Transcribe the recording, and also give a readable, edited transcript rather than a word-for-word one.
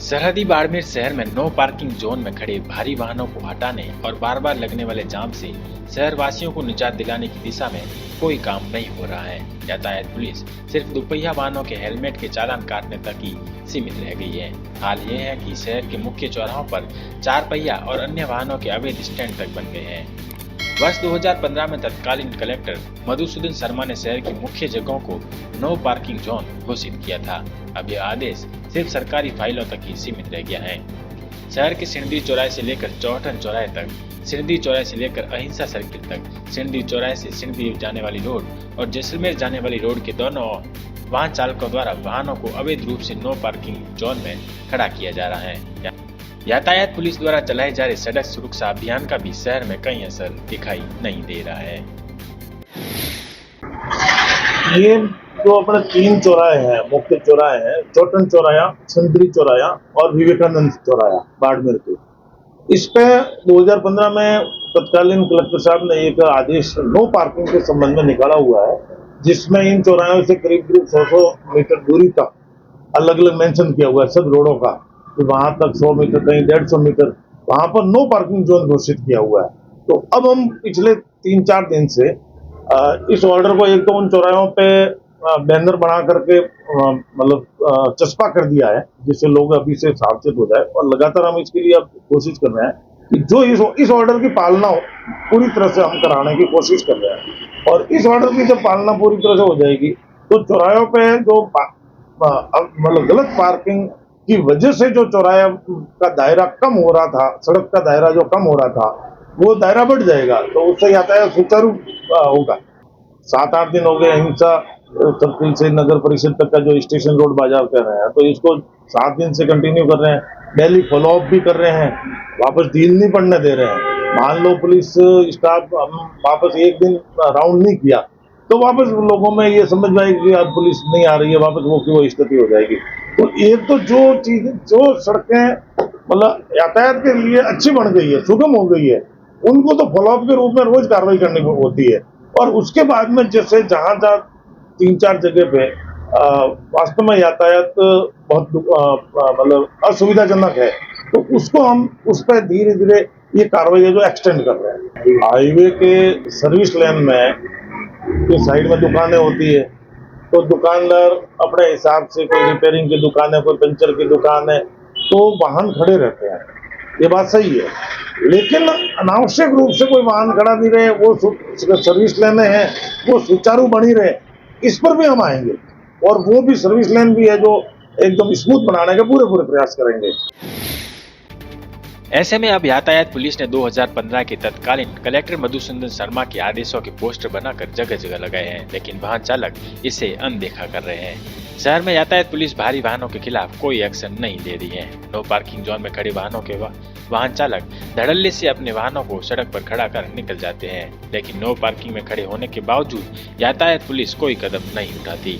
सरहदी बाड़मेर शहर में नो पार्किंग जोन में खड़े भारी वाहनों को हटाने और बार बार लगने वाले जाम से शहर वासियों को निजात दिलाने की दिशा में कोई काम नहीं हो रहा है। यातायात पुलिस सिर्फ दुपहिया वाहनों के हेलमेट के चालान काटने तक ही सीमित रह गई है। हाल ये है कि शहर के मुख्य चौराहों पर 4 पहिया और अन्य वाहनों के अवैध स्टैंड तक बन गए हैं। वर्ष 2015 में तत्कालीन कलेक्टर मधुसूदन शर्मा ने शहर की मुख्य जगहों को नो पार्किंग जोन घोषित किया था। अब यह आदेश सिर्फ सरकारी फाइलों तक ही सीमित रह गया है। शहर के सिंधी चौराहे से लेकर चौहटन चौराहे तक, सिंधी चौराहे से लेकर अहिंसा सर्किल तक, सिंधी चौराहे से सिंधी जाने वाली रोड और जैसलमेर जाने वाली रोड के दोनों ओर वाहन चालकों द्वारा वाहनों को अवैध रूप से नो पार्किंग जोन में खड़ा किया जा रहा है। यातायात पुलिस द्वारा चलाए जा रहे सड़क सुरक्षा अभियान का भी शहर में कहीं असर दिखाई नहीं दे रहा है। ये जो अपने 3 चौराहे हैं, मुख्य चौराहे हैं, चौटन चौराहा, सिंदरी चौराहा और विवेकानंद चौराहा बाड़मेर के, इस पे 2015 में तत्कालीन कलेक्टर साहब ने एक आदेश नो पार्किंग के संबंध में निकाला हुआ है, जिसमें इन चौराहों से करीब 100 मीटर दूरी तक अलग अलग मेंशन किया हुआ है सब रोडों का, कि वहां तक 100 मीटर, कहीं 150 मीटर, वहां पर नो पार्किंग जोन घोषित किया हुआ है। तो अब हम पिछले 3-4 दिन से इस ऑर्डर को एक तो उन चौराहों पे बैनर बना करके मतलब चस्पा कर दिया है, जिससे लोग अभी से सावचेत हो जाए, और लगातार हम इसके लिए अब कोशिश कर रहे हैं कि जो इस ऑर्डर की पालना हो पूरी तरह से हम कराने की कोशिश कर रहे हैं। और इस ऑर्डर की जब पालना पूरी तरह से हो जाएगी तो चौराहों पे जो मतलब गलत पार्किंग की वजह से जो चौराहे का दायरा कम हो रहा था, सड़क का दायरा जो कम हो रहा था, वो दायरा बढ़ जाएगा, तो उससे यातायात सुचारू होगा। 7-8 दिन हो गए अहिंसा सर्किल से नगर परिषद तक का जो स्टेशन रोड बाजार कर रहे हैं, तो इसको 7 दिन से कंटिन्यू कर रहे हैं। डेली फॉलो अप भी कर रहे हैं, वापस ढील नहीं पड़ने दे रहे हैं। मान लो पुलिस स्टाफ वापस एक दिन राउंड नहीं किया तो वापस लोगों में ये समझ में आएगी कि अब पुलिस नहीं आ रही है, वापस वो की वो स्थिति हो जाएगी। तो एक तो जो सड़कें मतलब यातायात के लिए अच्छी बन गई है, सुगम हो गई है, उनको तो फॉलोअप के रूप में रोज कार्रवाई करनी होती है। और उसके बाद में जैसे जहां 3-4 जगह पे वास्तव में यातायात बहुत मतलब असुविधाजनक है, तो उसको हम उस पर धीरे धीरे ये कार्रवाई है जो एक्सटेंड कर रहे हैं। हाईवे के सर्विस लेन में जो साइड में दुकानें होती है, तो दुकानदार अपने हिसाब से, कोई रिपेयरिंग की दुकान है, कोई पंचर की दुकान है, तो वाहन खड़े रहते हैं, ये बात सही है। लेकिन अनावश्यक रूप से कोई वाहन खड़ा नहीं रहे, वो सर्विस लेने हैं वो सुचारू बनी रहे, इस पर भी हम आएंगे और वो भी सर्विस लेन भी है जो एकदम स्मूथ बनाने के पूरे प्रयास करेंगे। ऐसे में अब यातायात पुलिस ने 2015 के तत्कालीन कलेक्टर मधुसूदन शर्मा के आदेशों के पोस्टर बनाकर जगह जगह लगाए हैं, लेकिन वाहन चालक इसे अनदेखा कर रहे हैं। शहर में यातायात पुलिस भारी वाहनों के खिलाफ कोई एक्शन नहीं ले रही है। नो पार्किंग जोन में खड़े वाहनों के वाहन चालक धड़ल्ले से अपने वाहनों को सड़क पर खड़ा कर निकल जाते हैं, लेकिन नो पार्किंग में खड़े होने के बावजूद यातायात पुलिस कोई कदम नहीं उठाती।